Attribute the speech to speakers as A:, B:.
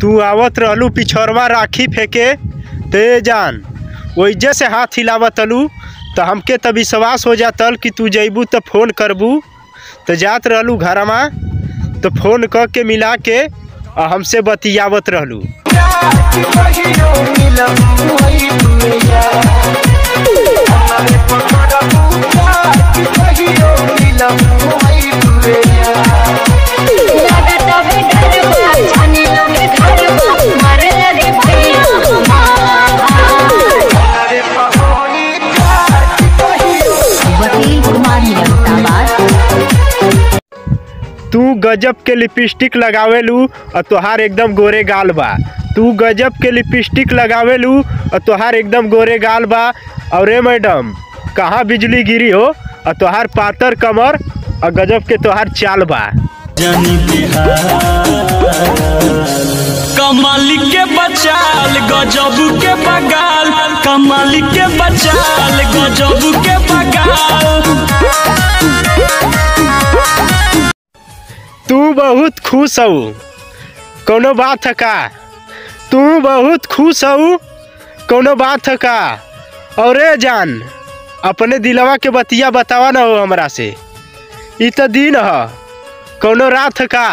A: तू आवत रहलू पिछड़वा राखी फेंके ते जान वैजे से हाथ हिलावतलू तो हमके तो विश्वास हो जातल कि तू जैबू तो फ़ोन करबू। तो जात रहलू घरमा तो फ़ोन क के मिला के हमसे बतियावत रहलू। तू गजब के लिपस्टिक लगावेलू और तोहार एकदम गोरे गाल बा। तू गजब के लिपस्टिक लगावेलू और तोहार एकदम गोरे गाल बा। और मैडम कहाँ बिजली गिरी हो और तोहार पातर कमर और गजब के तोहार चाल बा।
B: कमाल के बचाल गजब के बगाल, कमाल के बचाल गजब के बगाल।
A: तू बहुत खुश हो कोनो बात है का? तू बहुत खुश हो कोनो बात है का? और जान अपने दिलवा के बतिया बतावा ना हो हमरा से। इ तो दिन है कोनो रात है का?